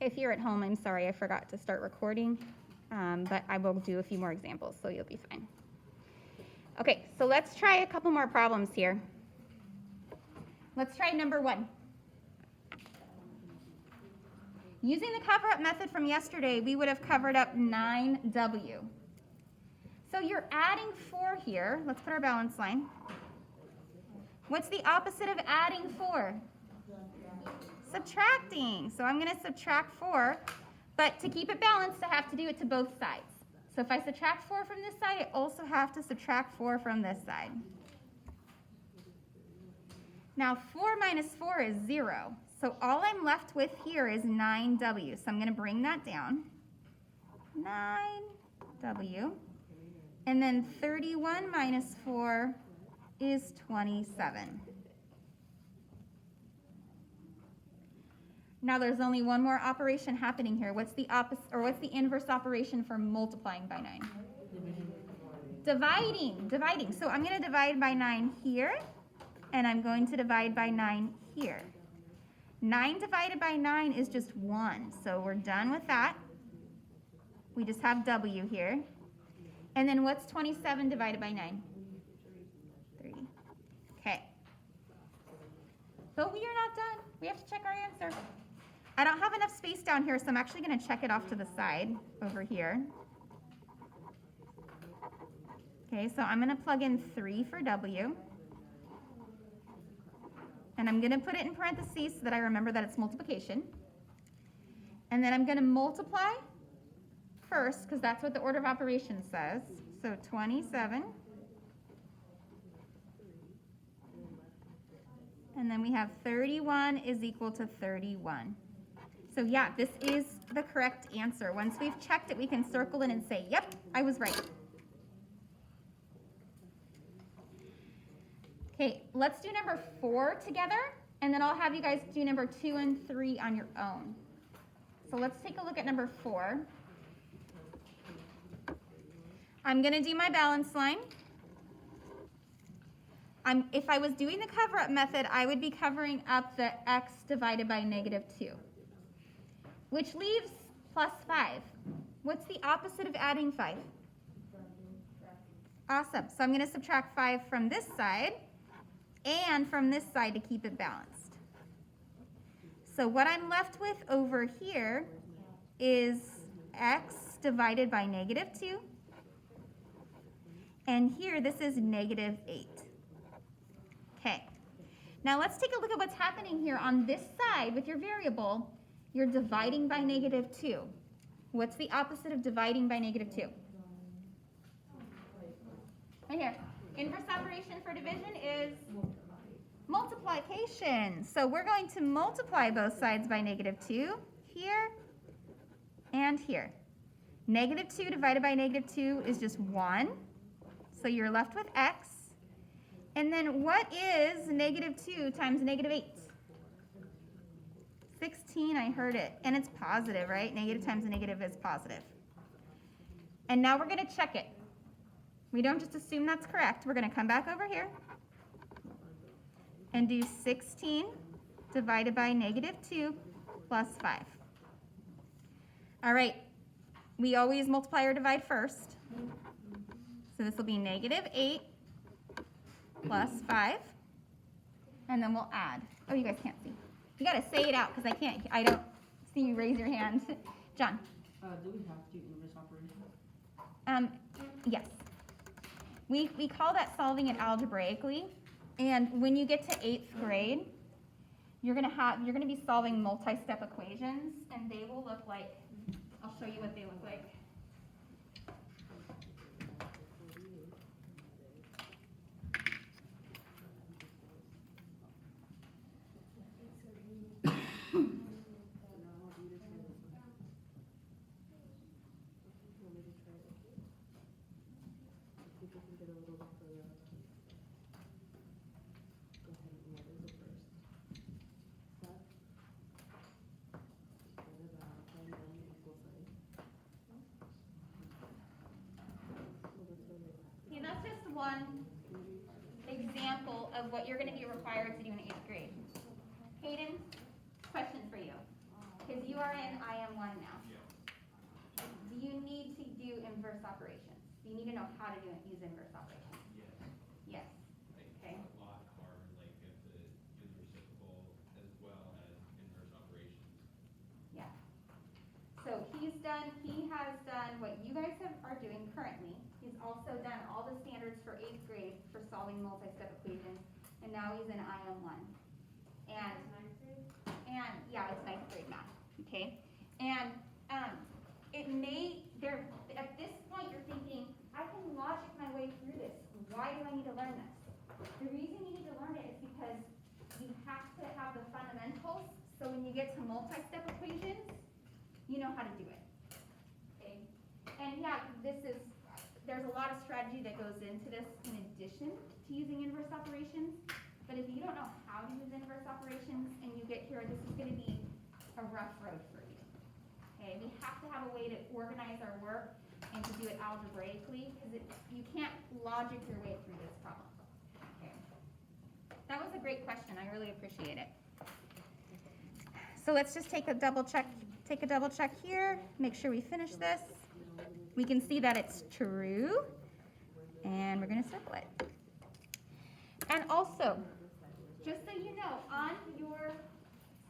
If you're at home, I'm sorry, I forgot to start recording, but I will do a few more examples, so you'll be fine. Okay, so let's try a couple more problems here. Let's try number 1. Using the cover-up method from yesterday, we would have covered up 9W. So you're adding 4 here. Let's put our balance line. What's the opposite of adding 4? Subtracting. So I'm going to subtract 4, but to keep it balanced, I have to do it to both sides. So if I subtract 4 from this side, I also have to subtract 4 from this side. Now 4 minus 4 is 0. So all I'm left with here is 9W. So I'm going to bring that down. 9W. And then 31 minus 4 is 27. Now there's only one more operation happening here. What's the opposite, or what's the inverse operation for multiplying by 9? Dividing. So I'm going to divide by 9 here, and I'm going to divide by 9 here. 9 divided by 9 is just 1, so we're done with that. We just have W here. And then what's 27 divided by 9? 3. Okay. But we are not done. We have to check our answer. I don't have enough space down here, so I'm actually going to check it off to the side over here. Okay, so I'm going to plug in 3 for W. And I'm going to put it in parentheses so that I remember that it's multiplication. And then I'm going to multiply first, because that's what the order of operations says. So 27. And then we have 31 is equal to 31. So yeah, this is the correct answer. Once we've checked it, we can circle it and say, yep, I was right. Okay, let's do number 4 together, and then I'll have you guys do number 2 and 3 on your own. So let's take a look at number 4. I'm going to do my balance line. If I was doing the cover-up method, I would be covering up the x divided by -2, which leaves plus 5. What's the opposite of adding 5? Awesome. So I'm going to subtract 5 from this side and from this side to keep it balanced. So what I'm left with over here is x divided by -2. And here, this is -8. Okay. Now let's take a look at what's happening here on this side with your variable. You're dividing by -2. What's the opposite of dividing by -2? Right here. Inverse operation for division is multiplication. So we're going to multiply both sides by -2 here and here. -2 divided by -2 is just 1. So you're left with x. And then what is -2 times -8? 16, I heard it. And it's positive, right? Negative times a negative is positive. And now we're going to check it. We don't just assume that's correct. We're going to come back over here and do 16 divided by -2 plus 5. All right. We always multiply or divide first. So this will be -8 plus 5. And then we'll add. Oh, you guys can't see. You got to say it out because I don't see you raise your hand. John. Do we have to do inverse operation? Yes. We call that solving it algebraically. And when you get to 8th grade, you're going to be solving multi-step equations, and they will look like, I'll show you what they look like. One example of what you're going to be required to do in 8th grade. Hayden, question for you. Because you you are in IM1 now. Do you need to do inverse operations? Do you need to know how to use inverse operations? Yes. Okay. A lot are like at the reciprocal as well as inverse operations. Yeah. So he has done what you guys are doing currently. He's also done all the standards for 8th grade for solving multi-step equations, and now he's in IM1. And yeah, it's 9th grade math. Okay. And at this point you're thinking, I can logic my way through this. Why do I need to learn this? The reason you need to learn it is because you have to have the fundamentals, so when you get to multi-step equations, you know how to do it. Okay? And yeah, there's a lot of strategy that goes into this in addition to using inverse operations, but if you don't know how to use inverse operations and you get here, this is going to be a rough road for you. Okay? We have to have a way to organize our work and to do it algebraically, because you can't logic your way through this problem. Okay. That was a great question. I really appreciate it. So let's just take a double check here, make sure we finish this. We can see that it's true, and we're going to circle it. And also, just so you know, on your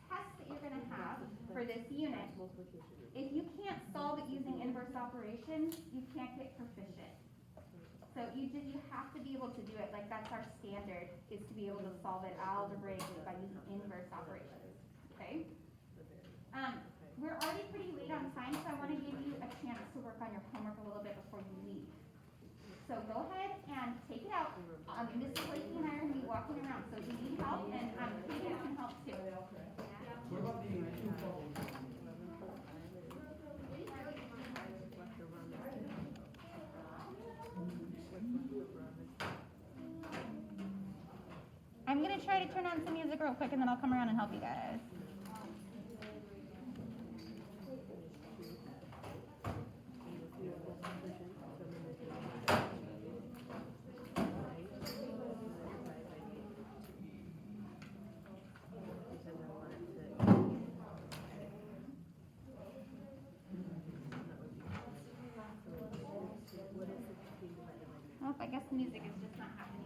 test that you're going to have for this unit, if you can't solve it using inverse operations, you can't get proficient. So you have to be able to do it. Like, that's our standard, is to be able to solve it algebraically by using inverse operations. Okay? We're already pretty late on time, so I want to give you a chance to work on your homework a little bit before you leave. So go ahead and take it out. Mrs. Blakey and I are going to be walking around, so if you need help, and Katie can help too. What about the two bubbles? I'm going to try to turn on some music real quick, and then I'll come around and help you guys. Well, I guess the music is just not happening.